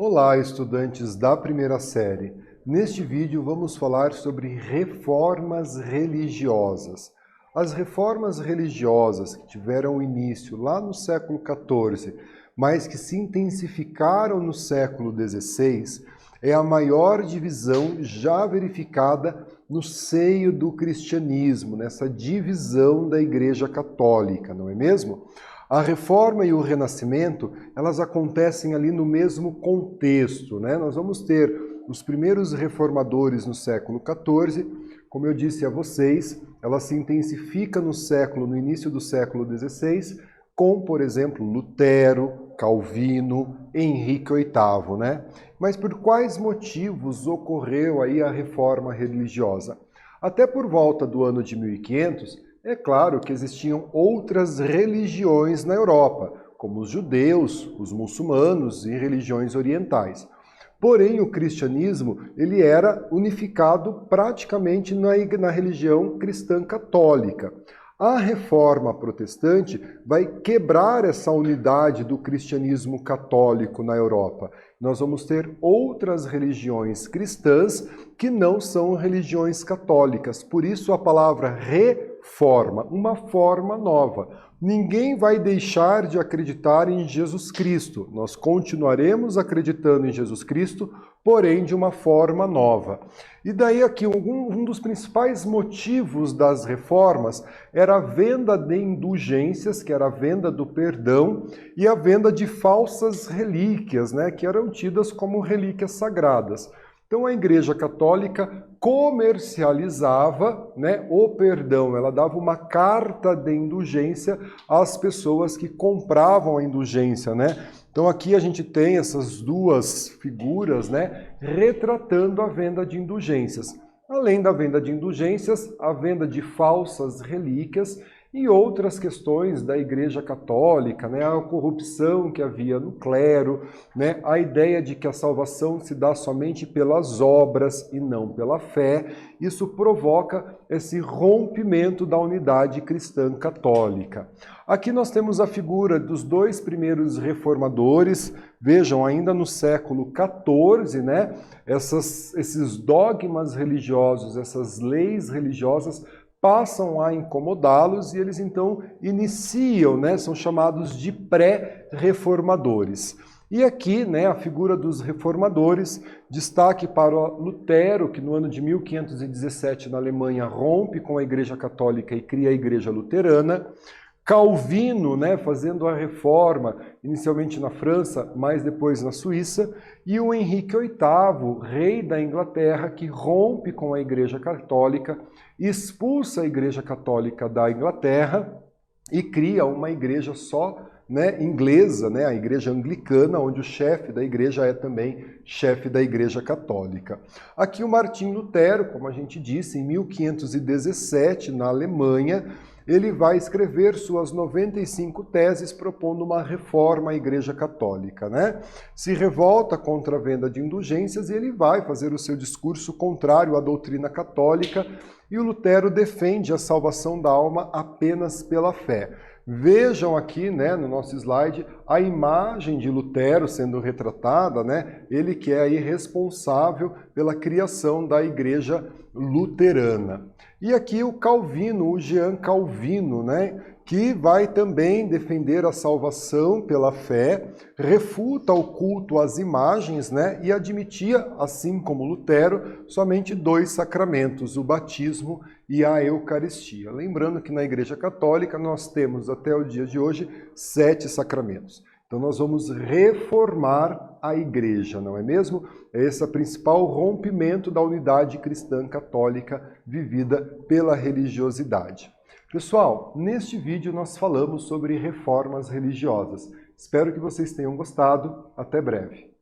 Olá, estudantes da primeira série. Neste vídeo vamos falar sobre reformas religiosas. As reformas religiosas que tiveram início lá no século XIV, mas que se intensificaram no século XVI, é a maior divisão já verificada no seio do cristianismo, nessa divisão da Igreja Católica, não é mesmo? A Reforma e o Renascimento, elas acontecem ali no mesmo contexto, né? Nós vamos ter os primeiros reformadores no século XIV, como eu disse a vocês, ela se intensifica no início do século XVI, com, por exemplo, Lutero, Calvino, Henrique VIII, né? Mas por quais motivos ocorreu aí a reforma religiosa? Até por volta do ano de 1500, é claro que existiam outras religiões na Europa, como os judeus, os muçulmanos e religiões orientais. Porém, o cristianismo ele era unificado praticamente na religião cristã católica. A reforma protestante vai quebrar essa unidade do cristianismo católico na Europa. Nós vamos ter outras religiões cristãs que não são religiões católicas. Por isso a palavra reforma, uma forma nova. Ninguém vai deixar de acreditar em Jesus Cristo. Nós continuaremos acreditando em Jesus Cristo, porém de uma forma nova. E daí aqui um dos principais motivos das reformas era a venda de indulgências, que era a venda do perdão, e a venda de falsas relíquias, né, que eram tidas como relíquias sagradas. Então a Igreja Católica comercializava, né, o perdão, ela dava uma carta de indulgência às pessoas que compravam a indulgência, né? Então aqui a gente tem essas duas figuras, né, retratando a venda de indulgências. Além da venda de indulgências, a venda de falsas relíquias e outras questões da Igreja Católica, né, a corrupção que havia no clero, né, a ideia de que a salvação se dá somente pelas obras e não pela fé. Isso provoca esse rompimento da unidade cristã católica. Aqui nós temos a figura dos dois primeiros reformadores, vejam, ainda no século XIV, né, esses dogmas religiosos, essas leis religiosas passam a incomodá-los e eles então iniciam, né, são chamados de pré-reformadores. E aqui, né, a figura dos reformadores, destaque para Lutero, que no ano de 1517 na Alemanha rompe com a Igreja Católica e cria a Igreja Luterana. Calvino, né, fazendo a reforma, inicialmente na França, mas depois na Suíça, e o Henrique VIII, rei da Inglaterra, que rompe com a Igreja Católica, expulsa a Igreja Católica da Inglaterra e cria uma igreja só, né, inglesa, né, a Igreja Anglicana, onde o chefe da igreja é também chefe da Igreja Católica. Aqui o Martim Lutero, como a gente disse, em 1517, na Alemanha, ele vai escrever suas 95 teses propondo uma reforma à Igreja Católica, né? Se revolta contra a venda de indulgências e ele vai fazer o seu discurso contrário à doutrina católica, e o Lutero defende a salvação da alma apenas pela fé. Vejam aqui, né, no nosso slide, a imagem de Lutero sendo retratada, né? Ele que é aí responsável pela criação da Igreja Luterana. E aqui o Calvino, o Jean Calvino, né, que vai também defender a salvação pela fé, refuta o culto às imagens, né, e admitia, assim como Lutero, somente dois sacramentos, o batismo e a Eucaristia. Lembrando que na Igreja Católica nós temos até o dia de hoje 7 sacramentos. Então nós vamos reformar a Igreja, não é mesmo? Esse é o principal rompimento da unidade cristã católica vivida pela religiosidade. Pessoal, neste vídeo nós falamos sobre reformas religiosas. Espero que vocês tenham gostado. Até breve.